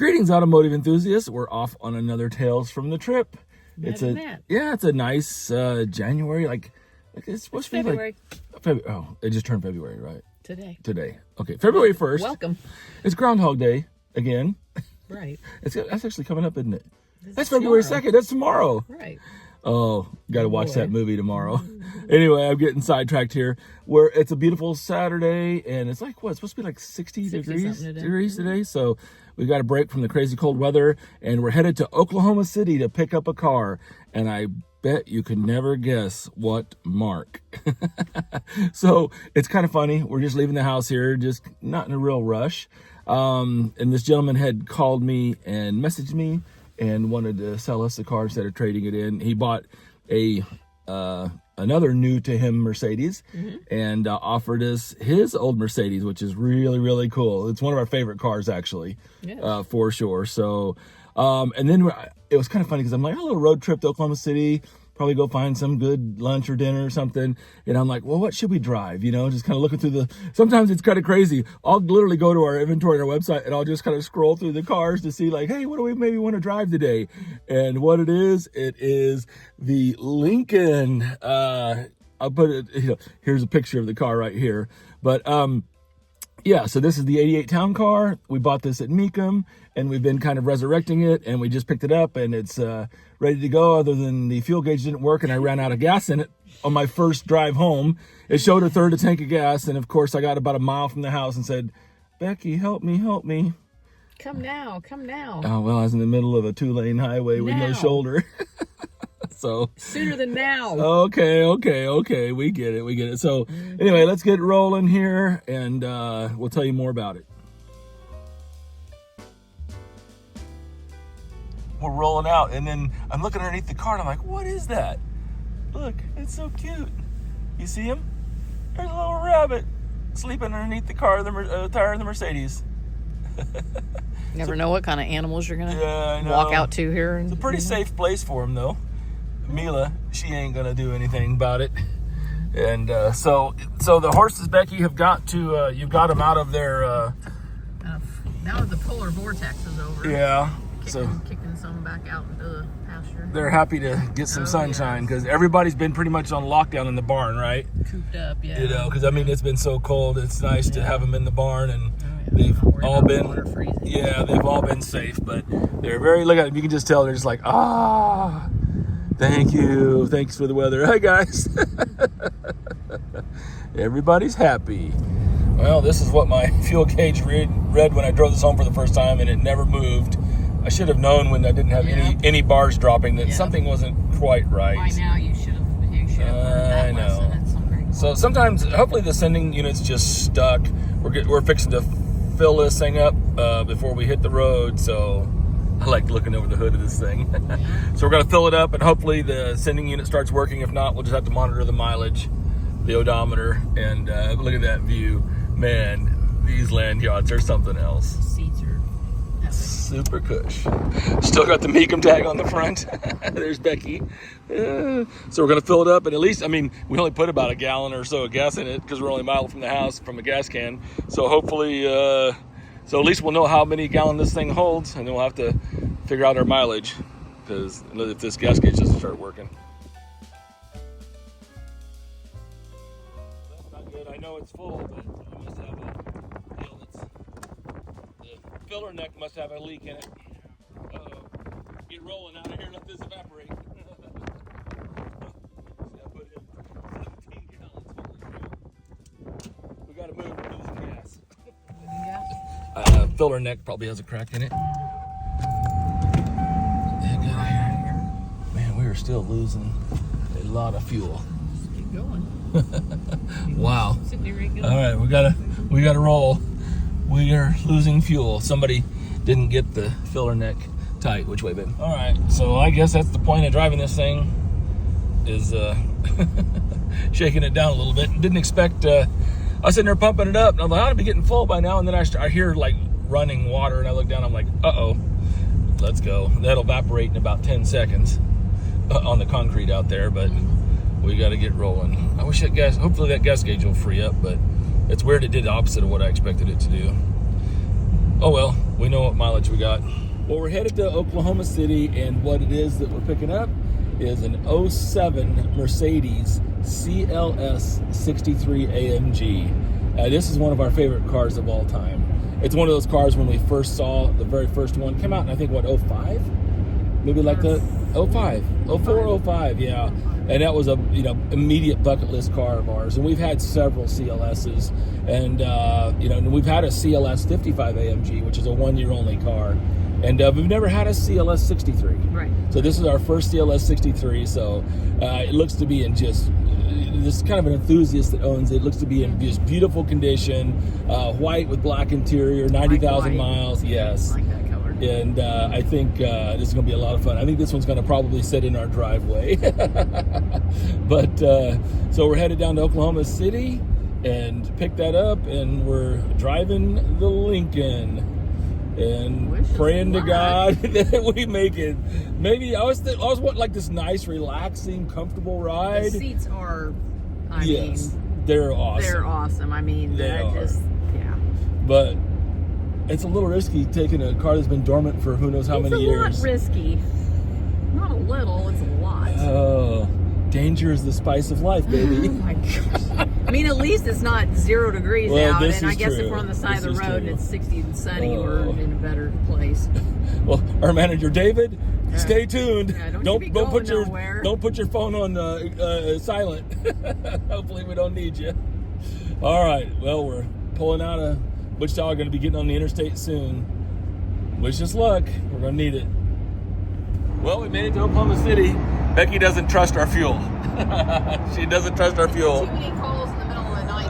Greetings, automotive enthusiasts. We're off on another Tales from the Trip. It's a nice January, like it's supposed to be February. like February. Oh, it just turned February, right? Today. Okay, February 1st. Welcome. It's Groundhog Day again. Right. That's actually coming up, isn't it? That's February 2nd. That's tomorrow. Right. Oh, got to watch that movie tomorrow. Anyway, I'm getting sidetracked here. Where it's a beautiful Saturday, and it's like, what? It's supposed to be like 60 degrees today. So we got a break from the crazy cold weather, and we're headed to Oklahoma City to pick up a car. And I bet you can never guess what mark. So it's kind of funny. We're just leaving the house here, just not in a real rush. And this gentleman had called me and messaged me and wanted to sell us the car instead of trading it in. He bought another new to him Mercedes and offered us his old Mercedes, which is really, really cool. It's one of our favorite cars, actually, for sure. So, and then it was kind of funny because I'm like, a little road trip to Oklahoma City, probably go find some good lunch or dinner or something. And I'm like, well, what should we drive? You know, just kind of looking through sometimes it's kind of crazy. I'll literally go to our inventory on our website and I'll just kind of scroll through the cars to see like, hey, what do we maybe want to drive today? And what it is the Lincoln. I'll put it, here's a picture of the car right here. But, yeah, so this is the 88 town car. We bought this at Mecum, and we've been kind of resurrecting it, and we just picked it up, and it's ready to go, other than the fuel gauge didn't work, and I ran out of gas in it on my first drive home. It showed a third of tank of gas, and of course, I got about a mile from the house and said, Becky, help me. Come now. Oh, well, I was in the middle of a 2-lane highway with no shoulder. So sooner than now. Okay. We get it. So anyway, let's get rolling here, and we'll tell you more about it. We're rolling out, and then I'm looking underneath the car, and I'm like, what is that? Look, it's so cute. You see him? There's a little rabbit sleeping underneath the car, the tire of the Mercedes. Never know what kind of animals you're gonna walk out to here. It's a pretty safe place for him, though. Mila, she ain't gonna do anything about it. And so the horses, Becky, have got to you've got them out of their now the polar vortex is over. Yeah. Kicking some back out into the pasture. They're happy to get some sunshine because everybody's been pretty much on lockdown in the barn, right? Cooped up, yeah. You know, because I mean it's been so cold. It's nice to have them in the barn, and they've all been they've all been safe. But they're very, look at them, you can just tell they're just like, thank you. Thanks for the weather. Hi, guys. Everybody's happy. Well, this is what my fuel gauge read when I drove this home for the first time, and it never moved. I should have known when I didn't have any bars dropping that something wasn't quite right. By now, you should have learned that lesson at some grade. So sometimes, hopefully the sending unit's just stuck. We're fixing to fill this thing up before we hit the road, so I like looking over the hood of this thing. So we're going to fill it up, and hopefully the sending unit starts working. If not, we'll just have to monitor the mileage, the odometer, and look at that view. Man, these land yachts are something else. Seats are epic. Super cush. Still got the Mecum tag on the front. There's Becky. So we're going to fill it up, and at least, I mean, we only put about a gallon or so of gas in it because we're only a mile from the house from a gas can. So hopefully... So at least we'll know how many gallons this thing holds, and then we'll have to figure out our mileage, because if this gas gauge doesn't start working. That's not good. I know it's full, but it must have a deal the filler neck must have a leak in it. Uh-oh. Get rolling out of here, let this evaporate. Put in 17 gallons. We gotta move, we're losing gas. Filler neck probably has a crack in it. Man, we are still losing a lot of fuel. Just keep going. Wow. All right, we gotta roll. We are losing fuel. Somebody didn't get the filler neck tight. Which way, babe? All right, so I guess that's the point of driving this thing, is shaking it down a little bit. Didn't expect. I was sitting there pumping it up, and I'm like, I ought to be getting full by now. And then I hear like running water, and I look down, I'm like, uh-oh, let's go. That'll evaporate in about 10 seconds on the concrete out there, but we got to get rolling. I wish hopefully that gas gauge will free up, but it's weird it did the opposite of what I expected it to do. Oh well, we know what mileage we got. Well, we're headed to Oklahoma City, and what it is that we're picking up is an 07 Mercedes CLS63 AMG. This is one of our favorite cars of all time. It's one of those cars when we first saw the very first one came out in, I think, what, 05? Maybe like the 05, 04, 05, yeah. And that was a immediate bucket list car of ours. And we've had several CLSs, and we've had a CLS 55 AMG, which is a 1 year only car, and we've never had a CLS 63. Right. So this is our first CLS 63. So it looks to be in just this is kind of an enthusiast that owns it. It looks to be in just beautiful condition, white with black interior, 90,000 miles. Yes. I like that color. And I think this is going to be a lot of fun. I think this one's going to probably sit in our driveway. But so we're headed down to Oklahoma City and pick that up, and we're driving the Lincoln and praying to God that we make it. Maybe I always want like this nice, relaxing, comfortable ride. The seats are, I yes, mean, they're awesome. They're awesome. I mean, yeah. But it's a little risky taking a car that's been dormant for who knows how many years. It's a lot risky. Not a little, it's a lot. Oh, danger is the spice of life, baby. Oh my gosh. I mean, at least it's not 0 degrees out, and I guess true. if we're on the side of the road and it's 60 and sunny, Oh. we're in a better place. Well, our manager David, stay tuned. Yeah, don't put your phone on silent. Hopefully we don't need you. All right. Well, we're pulling out of Wichita. We're going to be getting on the interstate soon. Wish us luck. We're going to need it. Well, we made it to Oklahoma City. Becky doesn't trust our fuel. She doesn't trust our fuel. Too many calls in the middle of the night.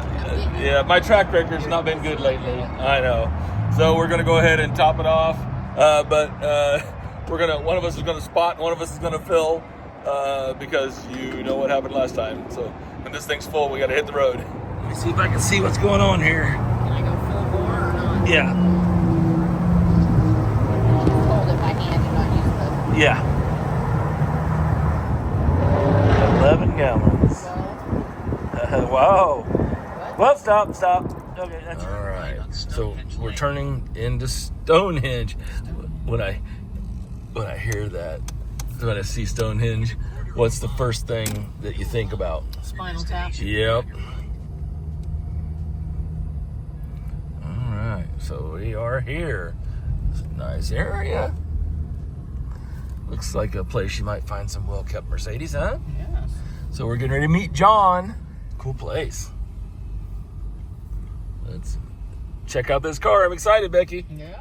Yeah, my track record's not been good lately. I know. So we're going to go ahead and top it off. But one of us is going to spot and one of us is going to fill because you know what happened last time. So when this thing's full, we got to hit the road. Let me see if I can see what's going on here. Can I go full bore or not? Yeah. Hold it by hand and not use the... Yeah. 11 gallons. Wow. Well, stop. Okay, that's all right. So we're turning into Stonehenge. When I hear that, when I see Stonehenge, what's the first thing that you think about? Spinal Tap. Yep. All right. So we are here. It's a nice area. Looks like a place you might find some well-kept Mercedes, huh? Yes. So we're getting ready to meet John. Cool place. Let's check out this car. I'm excited, Becky. Yeah.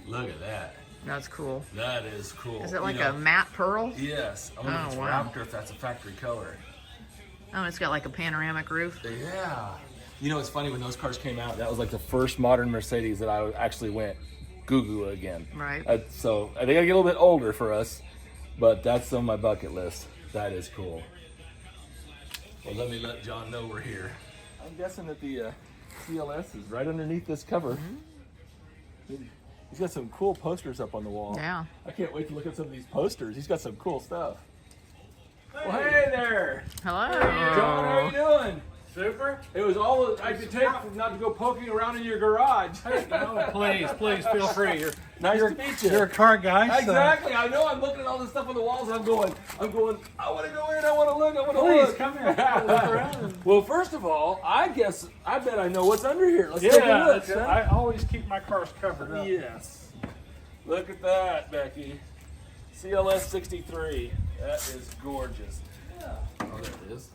Look at that. That's cool. That is cool. Is it like a matte pearl? Yes. I wonder if it's wrapped or if that's a factory color. Oh, it's got like a panoramic roof. Yeah. You know, it's funny, when those cars came out, that was like the first modern Mercedes that I actually went goo-goo again. Right. So I think I get a little bit older for us, but that's on my bucket list. That is cool. Well, let John know we're here. I'm guessing that the CLS is right underneath this cover. Mm-hmm. He's got some cool posters up on the wall. Yeah. I can't wait to look at some of these posters. He's got some cool stuff. Well, hey there. Hello. John, how you doing? Super. It was all I could take not to go poking around in your garage. No, please feel free. Nice to meet you. You're a car guy. Exactly. I know. I'm looking at all this stuff on the walls, and I'm going. I want to go in. I want to look. I want to Please look. come here. Look around. Well, first of all, I bet I know what's under here. Let's take a look. I always keep my cars covered up. Yes. Look at that, Becky. CLS63. That is gorgeous. Yeah. Oh, there it is.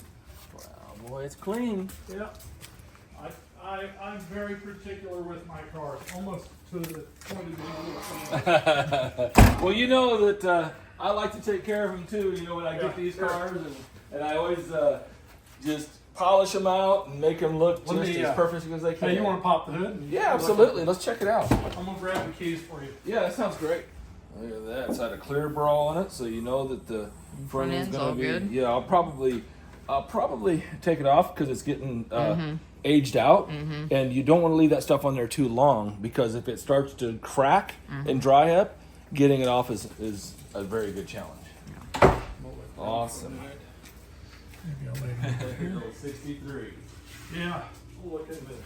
Wow, boy, it's clean. Yeah. I'm very particular with my cars, almost to the point of being Well, you know that I like to take care of them too. You know, when I get these cars, and I always just polish them out and make them look just as perfect as they can. Hey, you want to pop the hood? Yeah, absolutely. Let's check it out. I'm going to grab the keys for you. Yeah, that sounds great. Look at that. It's had a clear brawl on it, so you know that the front end's all going to be good. Yeah, I'll probably take it off because it's getting aged out, and you don't want to leave that stuff on there too long, because if it starts to crack and dry up, getting it off is a very good challenge. Awesome. 63. Yeah. Look at this.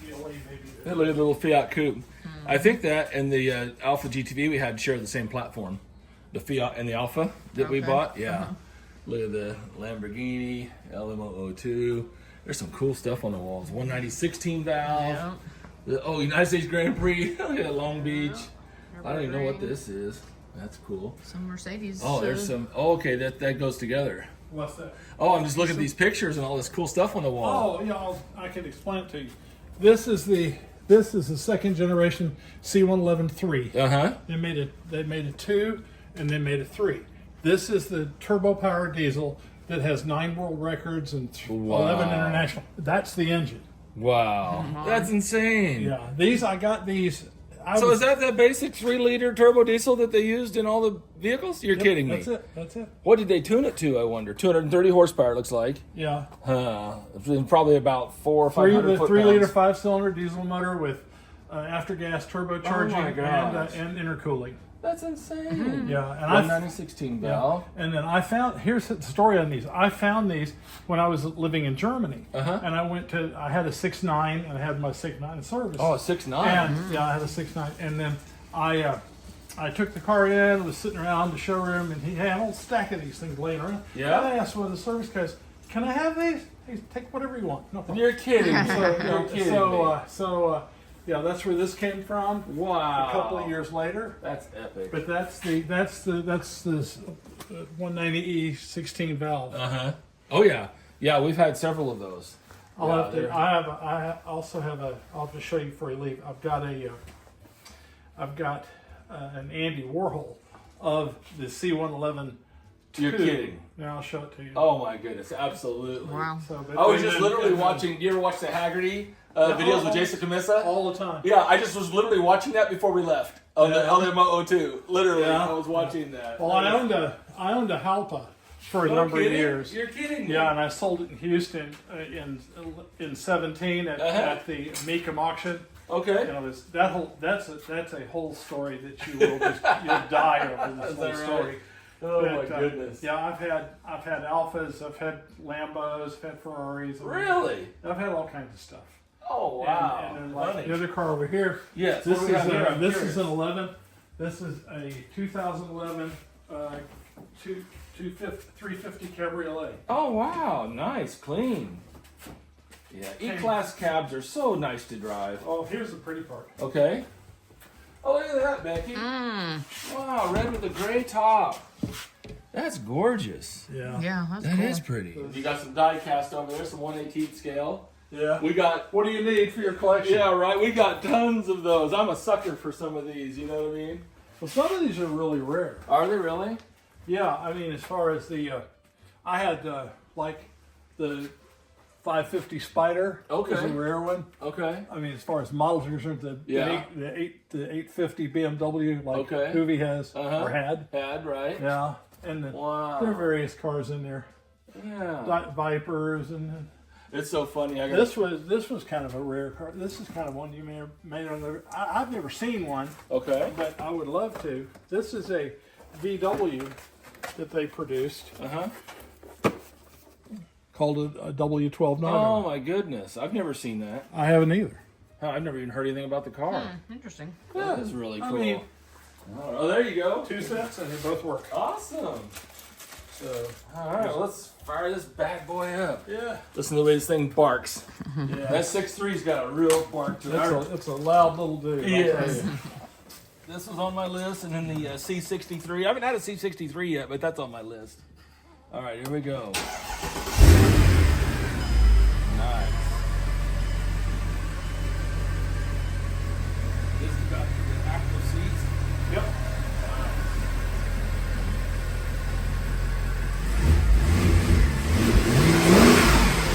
GLE maybe. Hey, look at the little Fiat Coupe. I think that and the Alpha GTV we had share the same platform. The Fiat and the Alpha that we bought. Yeah. Look at the Lamborghini, LMO02. There's some cool stuff on the walls. 190 16 valve. Yeah. Oh, United States Grand Prix. Look at Long Beach. Yeah. I don't even know what this is. That's cool. Some Mercedes. Oh, there's some. Oh, okay, that goes together. What's that? Oh, I'm just looking at these pictures and all this cool stuff on the wall. Oh, yeah, I can explain it to you. This is the second generation C111 3. They made a 2 and they made a 3. This is the turbo powered diesel that has 9 world records and 11 international. That's the engine. Wow, that's insane. Yeah, I got these. So is that the basic 3-liter turbo diesel that they used in all the vehicles? You're kidding me. That's it. What did they tune it to, I wonder? 230 horsepower, it looks like. Yeah. Probably about 400 or 500 foot-pounds. 3-liter 5-cylinder diesel motor with after-gas turbocharging and intercooling. That's insane. Yeah, and 190 16 valve. And then here's the story on these. I found these when I was living in Germany, and I had a 6.9, and I had my 6.9 service. Oh, a 6.9. And I had a 6.9, and then I took the car in, was sitting around the showroom, and he had a whole stack of these things laying around. Yeah. And I asked one of the service guys, "Can I have these?" He said, "Take whatever you want." No problem. You're kidding. Yeah, that's where this came from. Wow. A couple of years later. That's epic. But that's this 190E 16 valve. Oh yeah, yeah. We've had several of those. I also have a. I'll just show you before you leave. I've got an Andy Warhol of the C111. You're kidding. Now I'll show it to you. Oh my goodness, absolutely. Wow. I was just literally watching. Do you ever watch the Haggerty videos with Jason Camissa? All the time. Yeah, I just was literally watching that before we left on the LMO02. Literally, I was watching that. Well, I owned a Halpa for a number of years. You're kidding me. Yeah, and I sold it in Houston in 17 at the Mecum auction. Okay. You know, that's a whole story that you'll die over this whole story. Oh my goodness. Yeah, I've had Alphas, I've had Lambos, I've had Ferraris. Really? I've had all kinds of stuff. Oh wow. And then like the other car over here. Yes. This is an 11. This is a 2011 350 Cabriolet. Oh wow, nice, clean. Yeah, E-Class cabs are so nice to drive. Oh, here's the pretty part. Okay. Oh, look at that, Becky. Wow, red with a gray top. That's gorgeous. Yeah. Yeah, that's That cool. is pretty. You got some die cast over there, some 1/18 scale. Yeah. We got. What do you need for your collection? Yeah, right. We got tons of those. I'm a sucker for some of these. You know what I mean? Well, some of these are really rare. Are they really? Yeah, I mean, as far as the, I had like the 550 Spider. Okay. Is a rare one. Okay. I mean, as far as models are concerned, the 850 BMW, like Hoovie has or had. Had, right? Yeah, and there are various cars in there. Yeah. Vipers and. It's so funny. This was kind of a rare car. This is kind of one you may have never. I've never seen one. Okay. But I would love to. This is a VW that they produced. Called a W12 Nardo. Oh my goodness! I've never seen that. I haven't either. I've never even heard anything about the car. Interesting. That is really cool. I mean, oh, there you go. 2 sets and they both work. Awesome. So, all right, let's fire this bad boy up. Yeah. Listen to the way this thing barks. Yeah. That 6.3's got a real bark to it. It's a loud little dude. Yes. This was on my list, and then the C63. I haven't had a C63 yet, but that's on my list. All right, here we go. Nice. This has got the active seats. Yep.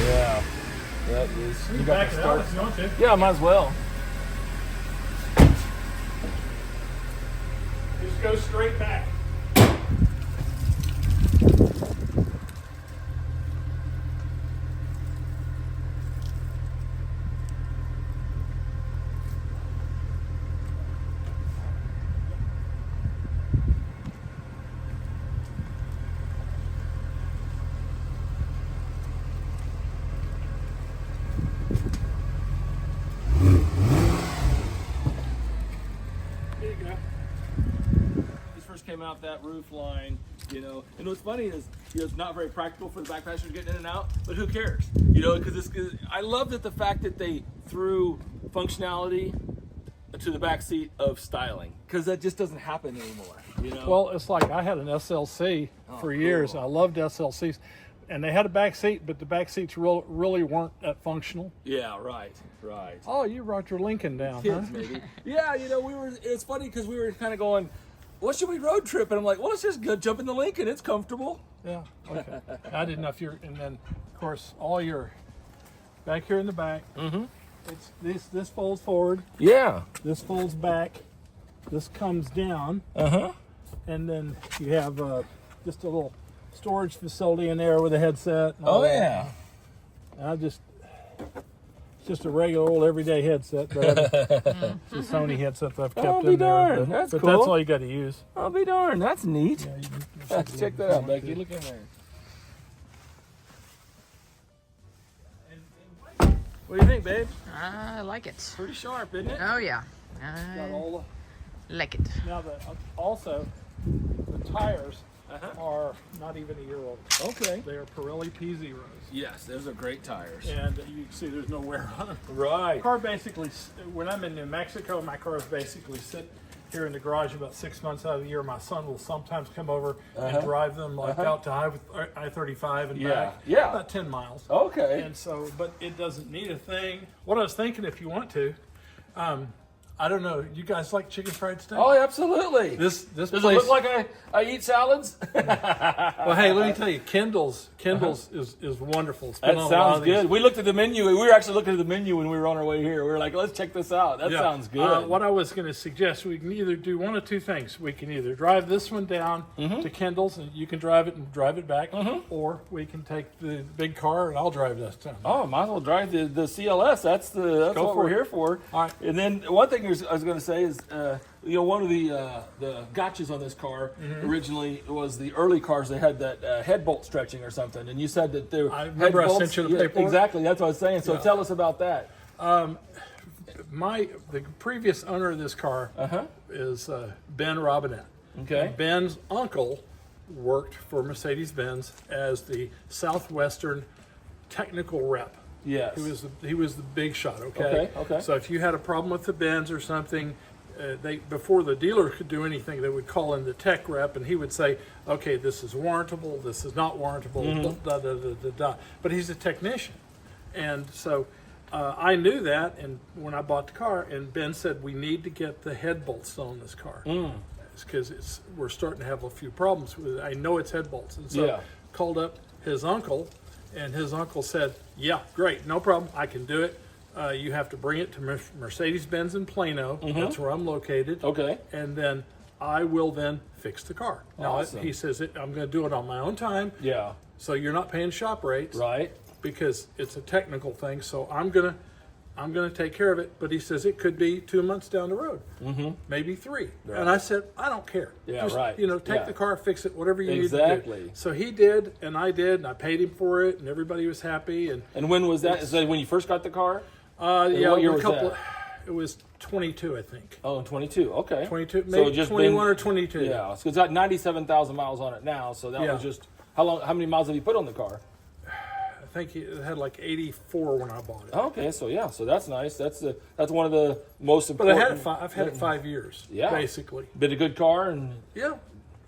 Yeah, that is. You can back it out if you want to. Yeah, might as well. Just go straight back. came out that roof line, you know. And what's funny is, you know, it's not very practical for the back passengers getting in and out, but who cares? You know, because I love that the fact that they threw functionality to the back seat of styling, because that just doesn't happen anymore, you know. Well, it's like I had an SLC for years. Cool. I loved SLCs, and they had a back seat, but the back seats really weren't that functional. Yeah, right. Oh, you brought your Lincoln down, Kids, huh? maybe. Yeah, you know, it's funny because we were kind of going, what should we road trip? And I'm like, well, let's just go jump in the Lincoln. It's comfortable. Yeah, okay. I didn't know if you're, and then, of course, all your, back here in the back, it's this folds forward. Yeah. This folds back. This comes down. And then you have just a little storage facility in there with a headset. And all that. It's just a regular old everyday headset, but it's a Sony headset that I've kept in there. That's but cool. That's all you got to use. I'll be darned. That's neat. Yeah, Let's check that out, Becky. Look in there. What do you think, babe? I like it. Pretty sharp, isn't it? Oh yeah. Got all Like it. now, also, the tires are not even a year old. Okay. They are Pirelli P0s. Yes, those are great tires. And you can see there's no wear on them. Right. Car basically, when I'm in New Mexico, my cars basically sit here in the garage about 6 months out of the year. My son will sometimes come over and drive them like out to I-35 and back. Yeah. About 10 miles. Okay. And so, but it doesn't need a thing. What I was thinking, if you want to, I don't know, you guys like chicken fried steak? Oh, absolutely. This Does place, it look like I eat salads? well, hey, let me tell you, Kendall's is wonderful. It's been That on a lot sounds of these. good. We looked at the menu. We were actually looking at the menu when we were on our way here. We were like, let's check this out. That sounds good. What I was going to suggest, we can either do one of two things. We can either drive this one down to Kendall's, and you can drive it and drive it back, or we can take the big car and I'll drive this time. Oh, might as well drive the CLS. That's what we're here for. All right. And then one thing I was going to say is, you know, one of the gotchas on this car originally was the early cars. They had that head bolt stretching or something, and you said that they were. I remember I sent you the paperwork. Exactly, that's what I was saying. So tell us about that. The previous owner of this car is Ben Robinette. Okay. And Ben's uncle worked for Mercedes-Benz as the Southwestern technical rep. Yes. He was the big shot. Okay. Okay. So if you had a problem with the Benz or something, before the dealer could do anything, they would call in the tech rep, and he would say, "Okay, this is warrantable. This is not warrantable." Da, da, da, da, da. But he's a technician, and so I knew that. And when I bought the car, and Ben said, "We need to get the head bolts on this car because we're starting to have a few problems with it. I know it's head bolts." And so called up his uncle. And his uncle said, "Yeah, great, no problem. I can do it. You have to bring it to Mercedes-Benz in Plano. That's where I'm located. Okay. And then I will then fix the car." Now, Awesome. he says, "I'm going to do it on my own time. Yeah. So you're not paying shop rates. Right. Because it's a technical thing. So I'm going to take care of it." But he says it could be 2 months down the road, maybe 3. Right. And I said, "I don't care. Yeah, Just, right. Take the car, fix it, whatever you need to Exactly. do." So he did, and I did, and I paid him for it, and everybody was happy. And when was that? Is that when you first got the car? yeah, what year a was couple. that? It was 22, I think. Oh, 22. Okay. 22, maybe just 21 or 22. Yeah, so it's got 97,000 miles on it now. So that was just how many miles have you put on the car? I think it had like 84 when I bought it. Okay, so that's nice. That's one of the most But important. I've had it 5 years, Yeah. basically. Been a good car, and Yeah.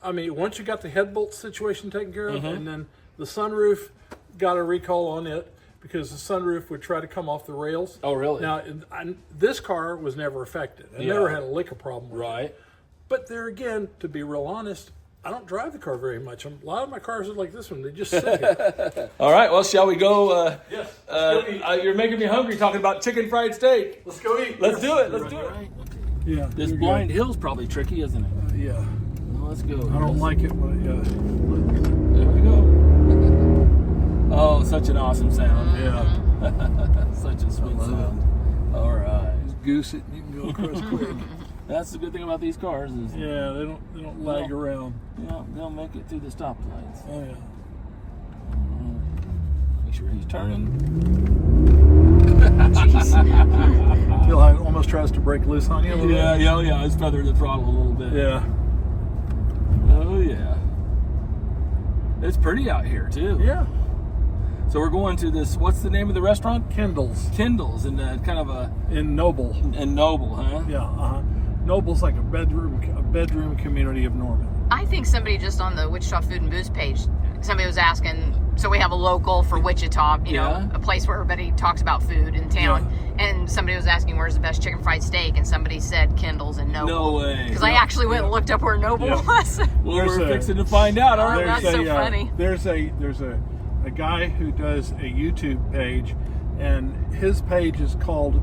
I mean, once you got the head bolt situation taken care of, and then the sunroof got a recall on it because the sunroof would try to come off the rails. Oh, really? Now, this car was never affected. I never had a lick of problem with it. right. But there again, to be real honest, I don't drive the car very much. A lot of my cars are like this one. They just sit here. All right. Well, shall we go? Yes. Let's go eat. You're making me hungry talking about chicken fried steak. Let's go eat. Let's do it. Let's do it. Yeah. This you're blind hill's probably tricky, isn't it? good. Yeah. Well, let's go. I don't like it when There we go. Oh, such an awesome sound. yeah. Such a sweet sound. All right. Just goose it and you can go across quick. That's the good thing about these cars is Yeah, they don't lag around. they'll make it through the stoplights. Oh yeah. Make sure he's turning. Feel how it almost tries to break loose on you a little bit. Yeah. It's feathered the throttle a little bit. Yeah. yeah. It's pretty out here too. Yeah. So we're going to this, what's the name of the restaurant? Kendall's in kind of a... In Noble. In Noble, huh? Yeah, Noble's like a bedroom community of Norman. I think somebody just on the Wichita Food and Booze page, somebody was asking, so we have a local for Wichita, you know, a place where everybody talks about food in town. Yeah. And somebody was asking where's the best chicken fried steak, and somebody said Kendall's in Noble. No way. Because I actually went and looked up where Noble was. Well, we're fixing to find out, aren't we? That's so funny. There's a guy who does a YouTube page, and his page is called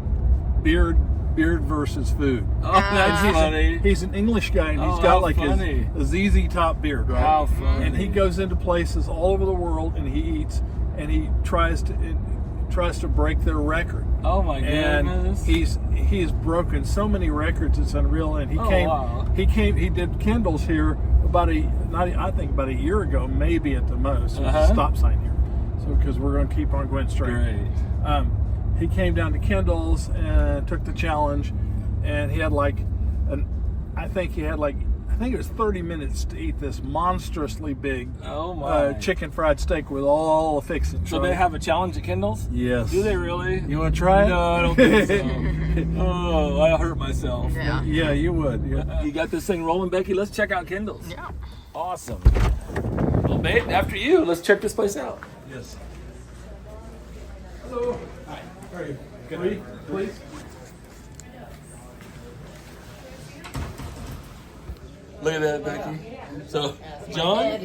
Beard versus Food. Oh, that's funny. He's an English guy, and he's got like a ZZ Top beard, right? How funny. And he goes into places all over the world, and he eats, and he tries to break their record. Oh my goodness! And he's broken so many records, it's unreal. And he did Kendall's here about a year ago, maybe at the most. There's a stop sign here, so because we're going to keep on going straight. Great. He came down to Kendall's and took the challenge, and he had I think it was 30 minutes to eat this monstrously big chicken fried steak with all the fixings. So they have a challenge at Kendall's? Yes. Do they really? You want to try it? No, I don't think so. Oh, I'll hurt myself. Yeah. Yeah, you would. Yeah. You got this thing rolling, Becky? Let's check out Kendall's. Yeah. Awesome. Well, babe, after you, let's check this place out. Yes. Hello. Hi. How are you? Good. Please. Look at that, Becky. So, John,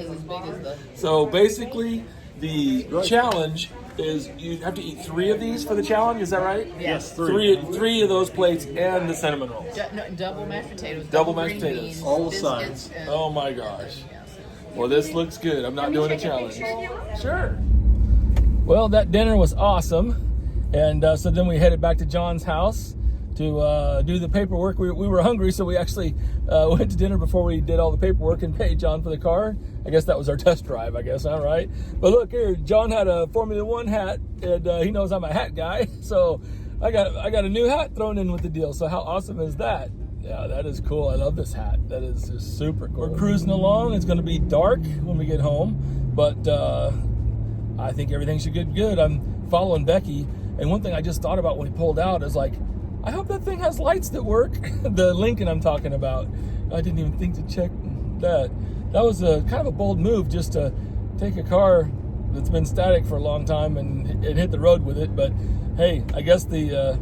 so basically the challenge is you have to eat 3 of these for the challenge, is that right? Yes, 3 of those plates and the cinnamon rolls. Double mashed potatoes. Double mashed potatoes. Beans, all the biscuits, sides. Oh my gosh. Well, this looks good. I'm not doing a challenge. Sure. Well, that dinner was awesome. And so then we headed back to John's house to do the paperwork. We were hungry, so we actually went to dinner before we did all the paperwork and paid John for the car. I guess that was our test drive, I guess, all right? But look here, John had a Formula One hat, and he knows I'm a hat guy, so I got a new hat thrown in with the deal. So how awesome is that? Yeah, that is cool. I love this hat. That is just super cool. We're cruising along. It's going to be dark when we get home, but I think everything should get good. I'm following Becky, and one thing I just thought about when we pulled out is like, I hope that thing has lights that work. The Lincoln I'm talking about. I didn't even think to check that. That was a kind of a bold move, just to take a car that's been static for a long time and hit the road with it. But hey, I guess the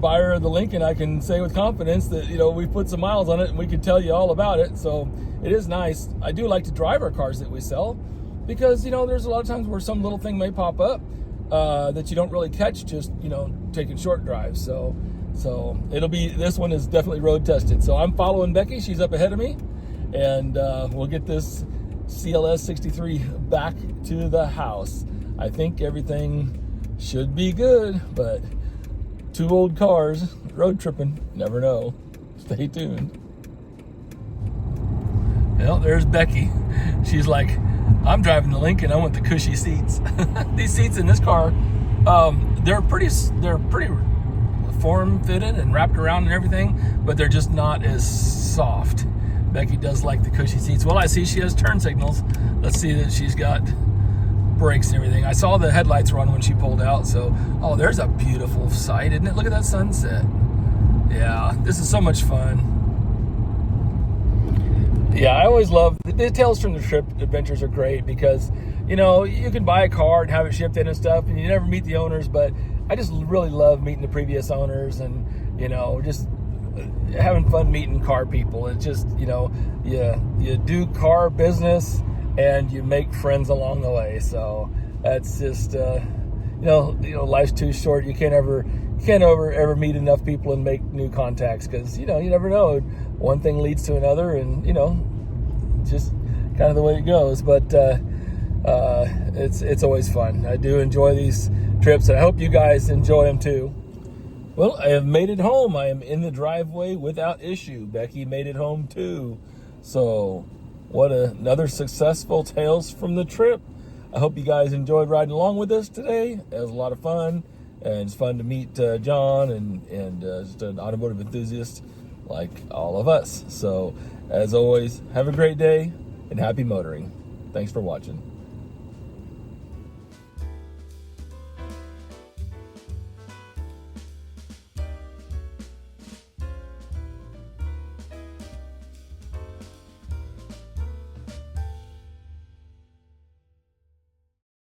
buyer of the Lincoln, I can say with confidence that, you know, we put some miles on it and we can tell you all about it. So it is nice. I do like to drive our cars that we sell because, you know, there's a lot of times where some little thing may pop up that you don't really catch just, you know, taking short drives. So it'll be, this one is definitely road tested. So I'm following Becky. She's up ahead of me, and we'll get this CLS63 back to the house. I think everything should be good, but 2 old cars road tripping, never know. Stay tuned. Well, there's Becky. She's like, I'm driving the Lincoln. I want the cushy seats. These seats in this car, they're pretty form fitted and wrapped around and everything, but they're just not as soft. Becky does like the cushy seats. Well, I see she has turn signals. Let's see that she's got brakes and everything. I saw the headlights were on when she pulled out. So, oh, there's a beautiful sight, isn't it? Look at that sunset. Yeah, this is so much fun. Yeah, I always love the details from the trip adventures are great because, you know, you can buy a car and have it shipped in and stuff, and you never meet the owners, but I just really love meeting the previous owners and, you know, just having fun meeting car people. It's just, you know, you do car business and you make friends along the way. So that's just, you know, life's too short. You can't ever meet enough people and make new contacts because, you know, you never know. One thing leads to another, and, you know, just kind of the way it goes. But it's always fun. I do enjoy these trips, and I hope you guys enjoy them too. Well, I have made it home. I am in the driveway without issue. Becky made it home too. So what another successful tales from the trip. I hope you guys enjoyed riding along with us today. It was a lot of fun, and it's fun to meet John and just an automotive enthusiast like all of us. So as always, have a great day and happy motoring. Thanks for watching.